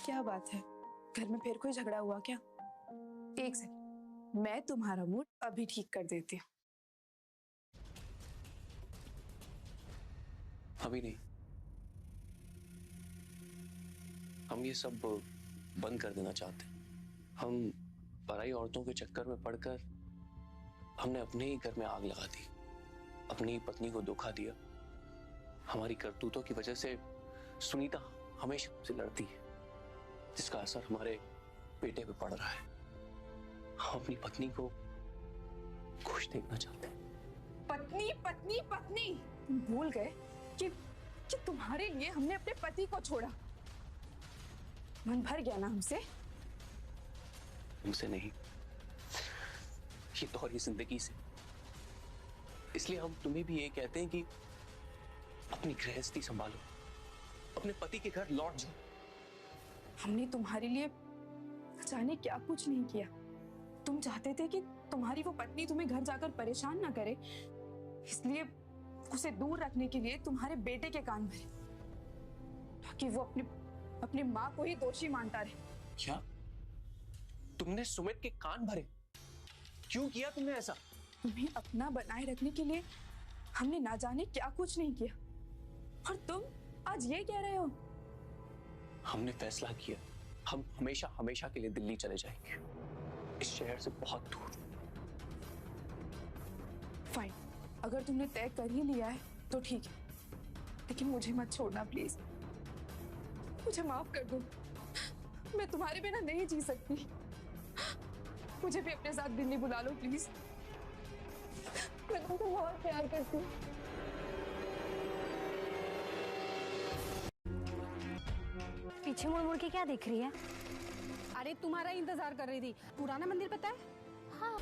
क्या बात है, घर में फिर कोई झगड़ा हुआ क्या? एक सेकंड, मैं तुम्हारा मूड अभी ठीक कर देती हूँ। अभी नहीं, हम ये सब बंद कर देना चाहते हैं। हम पराई औरतों के चक्कर में पड़कर हमने अपने ही घर में आग लगा दी, अपनी पत्नी को धोखा दिया। हमारी करतूतों की वजह से सुनीता हमेशा से लड़ती है, जिसका असर हमारे बेटे पे पड़ रहा है। हम अपनी पत्नी को खुश देखना चाहते हैं। पत्नी पत्नी पत्नी, तुम भूल गए कि तुम्हारे लिए हमने अपने पति को छोड़ा। मन भर गया ना हमसे? हमसे नहीं, ये दोहरी जिंदगी से। इसलिए हम तुम्हें भी ये कहते हैं कि अपनी गृहस्थी संभालो, अपने पति के घर लौट जाओ। हमने तुम्हारे लिए जाने क्या कुछ नहीं किया। तुम चाहते थे कि तुम्हारी वो पत्नी तुम्हें घर जाकर परेशान ना करे, इसलिए उसे दूर रखने के लिए तुम्हारे बेटे के कान भरे, ताकि वो अपनी माँ को ही दोषी मानता रहे। क्या तुमने सुमित के कान भरे? क्यों किया तुमने ऐसा? तुम्हें अपना बनाए रखने के लिए हमने ना जाने क्या कुछ नहीं किया, और तुम आज ये कह रहे हो? हमने फैसला किया, हम हमेशा हमेशा के लिए दिल्ली चले जाएंगे, इस शहर से बहुत दूर। फाइन, अगर तुमने तय कर ही लिया है तो ठीक है, लेकिन मुझे मत छोड़ना प्लीज। मुझे माफ कर दो, मैं तुम्हारे बिना नहीं जी सकती। मुझे भी अपने साथ दिल्ली बुला लो प्लीज। मैं तुमको बहुत प्यार करती हूँ। पीछे मुड़ मुड़ के क्या देख रही है? अरे तुम्हारा इंतजार कर रही थी। पुराना मंदिर पता है? हाँ।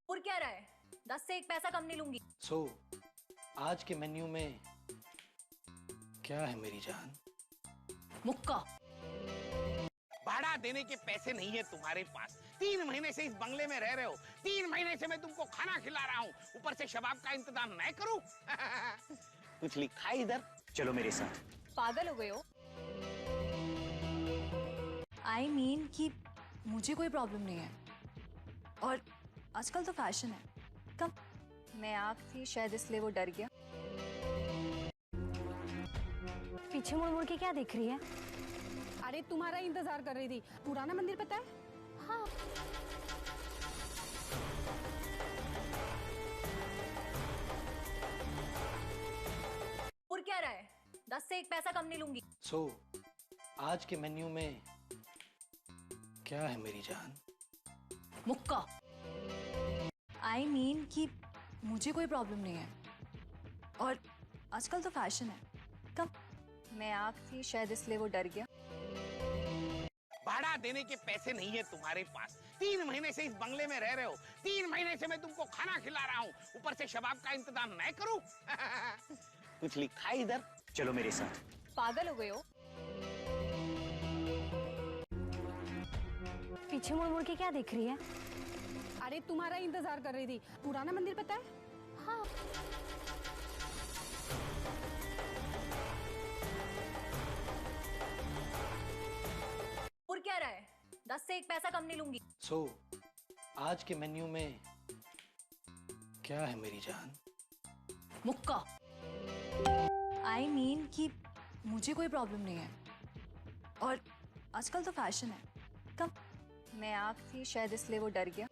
और क्या रहा है? 10 से 1 पैसा कम नहीं लूंगी। आज के मेन्यू में क्या है मेरी जान? मुक्का। भाड़ा देने के पैसे नहीं है तुम्हारे पास। 3 महीने से इस बंगले में रह रहे हो। 3 महीने से मैं तुमको खाना खिला रहा हूँ, ऊपर से शबाब का इंतजाम मैं करूँ? कुछ लिखा है इधर? चलो मेरे साथ। पागल हो गए हो? I mean कि मुझे कोई प्रॉब्लम नहीं है, और आजकल तो फैशन है। कब मैं आँख थी, शायद इसलिए वो डर गया। पीछे मुड़ मुड़ के क्या देख रही है? अरे तुम्हारा इंतजार कर रही थी। पुराना मंदिर पता है? हाँ। और क्या रहा है? 10 से 1 पैसा कम नहीं लूंगी। आज के मेन्यू में क्या है मेरी जान? मुक्का। I mean कि मुझे कोई प्रॉब्लम नहीं है, और आजकल तो फैशन है। कब मैं आँख थी, शायद इसलिए वो डर गया। भाड़ा देने के पैसे नहीं है तुम्हारे पास। 3 महीने से इस बंगले में रह रहे हो। 3 महीने से मैं तुमको खाना खिला रहा हूँ, ऊपर से शबाब का इंतजाम मैं करूँ? कुछ लिखा है इधर? चलो मेरे साथ। पागल हो गए हो? पीछे मुड़ मुड़ के क्या देख रही है? अरे तुम्हारा इंतजार कर रही थी। पुराना मंदिर पता है? हाँ। और क्या रहा है? 10 से 1 पैसा कम नहीं लूंगी। आज के मेन्यू में क्या है मेरी जान? मुक्का। I mean कि मुझे कोई प्रॉब्लम नहीं है, और आजकल तो फैशन है। कब मैं आँख थी, शायद इसलिए वो डर गया।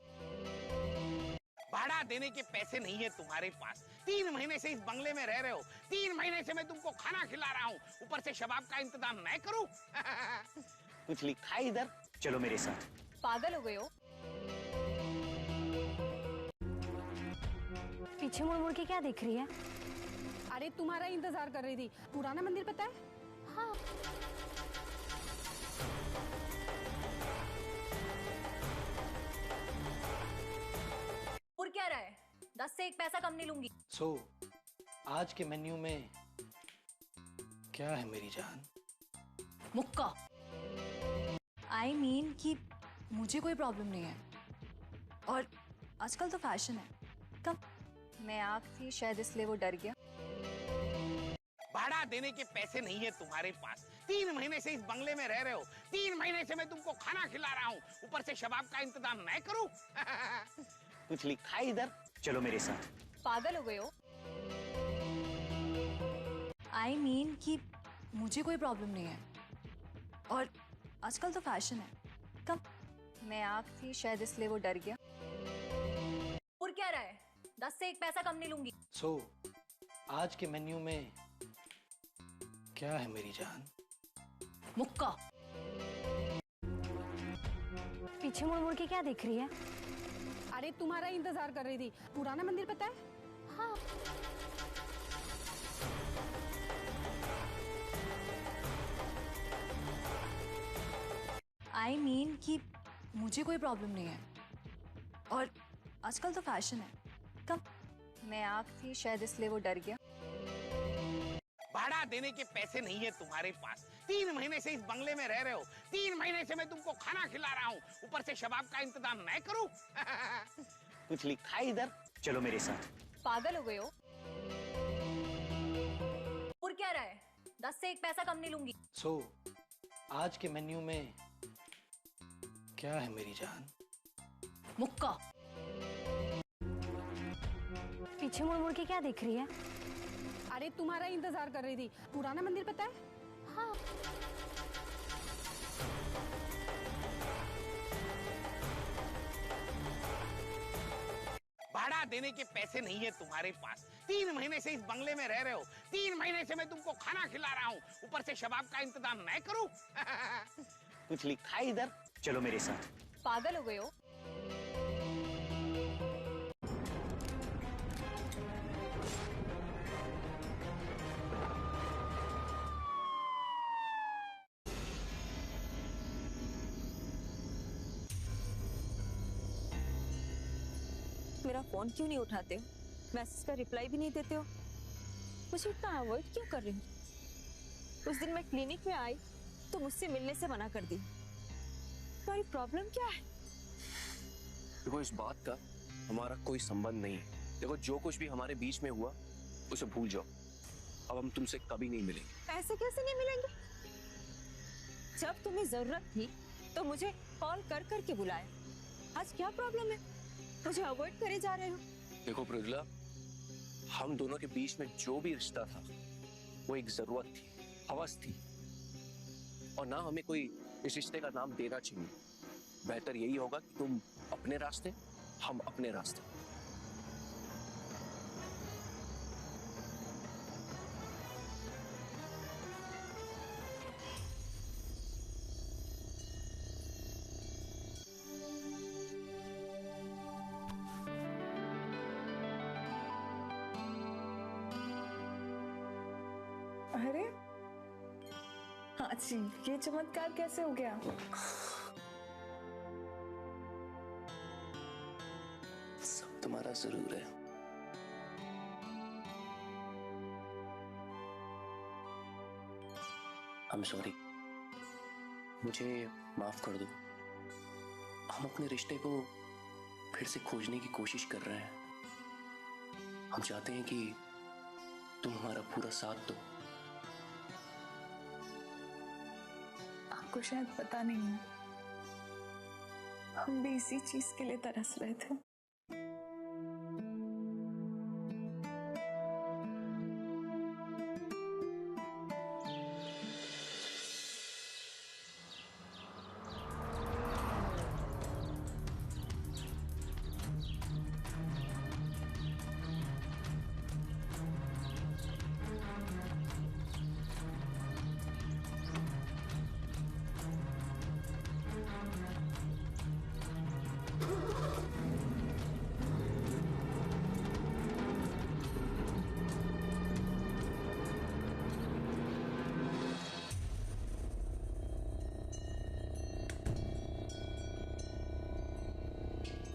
भाड़ा देने के पैसे नहीं है तुम्हारे पास। 3 महीने से इस बंगले में रह रहे हो। 3 महीने से मैं तुमको खाना खिला रहा हूँ, ऊपर से शबाब का इंतजाम मैं करूँ? कुछ लिखा है इधर? चलो मेरे साथ। पागल हो गए हो? पीछे मुड़ मुड़ के क्या देख रही है? अरे तुम्हारा इंतजार कर रही थी। पुराना मंदिर पता है? हाँ। और क्या रहा है? 10 से 1 पैसा कम नहीं लूंगी। आज के मेन्यू में क्या है मेरी जान? मुक्का। I mean कि मुझे कोई प्रॉब्लम नहीं है, और आजकल तो फैशन है। कब मैं आप थी शायद इसलिए वो डर गया। भाड़ा देने के पैसे नहीं है तुम्हारे पास। 3 महीने से इस बंगले में रह रहे हो। 3 महीने से मैं तुमको खाना खिला रहा हूँ, ऊपर से शबाब का इंतजाम मैं करूँ? कुछ लिखा है इधर? चलो मेरे साथ। पागल हो गए हो? आई मीन कि मुझे कोई प्रॉब्लम नहीं है, और आजकल तो फैशन है। कब मैं आप थी शायद इसलिए वो डर गया। और क्या रहा है? 10 से 1 पैसा कम नहीं लूंगी। सो आज के मेन्यू में क्या है मेरी जान? मुक्का। पीछे मुड़ मुड़ के क्या देख रही है? अरे तुम्हारा ही इंतजार कर रही थी। पुराना मंदिर पता है? हाँ। आई मीन कि मुझे कोई प्रॉब्लम नहीं है, और आजकल तो फैशन है। कब मैं आप थी शायद इसलिए वो डर गया। भाड़ा देने के पैसे नहीं है तुम्हारे पास। 3 महीने से इस बंगले में रह रहे हो। 3 महीने से मैं तुमको खाना खिला रहा हूँ, ऊपर से शबाब का इंतजाम मैं करूँ? कुछ लिखा है इधर? चलो मेरे साथ। पागल हो गए हो? और क्या रहा है? 10 से 1 पैसा कम नहीं लूंगी। सो आज के मेन्यू में क्या है मेरी जान? मुक्का। पीछे मुड़ मुड़ के क्या देख रही है? अरे तुम्हारा ही इंतजार कर रही थी। पुराना मंदिर पता है? हाँ। भाड़ा देने के पैसे नहीं है तुम्हारे पास। 3 महीने से इस बंगले में रह रहे हो। 3 महीने से मैं तुमको खाना खिला रहा हूँ, ऊपर से शबाब का इंतजाम मैं करूँ? कुछ लिखा है इधर? चलो मेरे साथ। पागल हो गए हो? मेरा फोन क्यों नहीं उठाते हो? मैसेज का रिप्लाई भी नहीं देते हो। मुझे इतना अवॉइड क्यों कर रही हो? उस दिन मैं क्लिनिक में आई तो मुझसे मिलने से मना कर दी। तुम्हारी प्रॉब्लम क्या है? देखो, इस बात का हमारा कोई संबंध नहीं है। देखो, जो कुछ भी हमारे बीच में हुआ उसे भूल जाओ। अब हम तुमसे कभी नहीं मिलेंगे। ऐसे कैसे नहीं मिलेंगे? जब तुम्हें जरूरत थी तो मुझे कॉल कर करके बुलाया। आज क्या प्रॉब्लम है? मुझे अवॉइड करे जा रहे हो। देखो प्रियला, हम दोनों के बीच में जो भी रिश्ता था वो एक जरूरत थी, हवस थी, और ना हमें कोई इस रिश्ते का नाम देना चाहिए। बेहतर यही होगा कि तुम अपने रास्ते, हम अपने रास्ते। अरे हाँ जी, ये चमत्कार कैसे हो गया? सब तुम्हारा जरूर है। I'm sorry, मुझे माफ कर दो। हम अपने रिश्ते को फिर से खोजने की कोशिश कर रहे हैं। हम चाहते हैं कि तुम हमारा पूरा साथ दो। आपको शायद पता नहीं है, हम भी इसी चीज के लिए तरस रहे थे।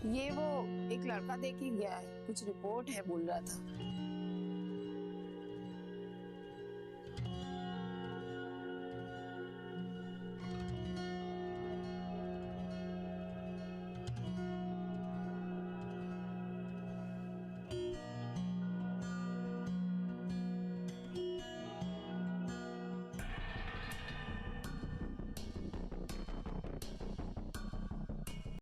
ये वो एक लड़का दे के गया है, कुछ रिपोर्ट है बोल रहा था।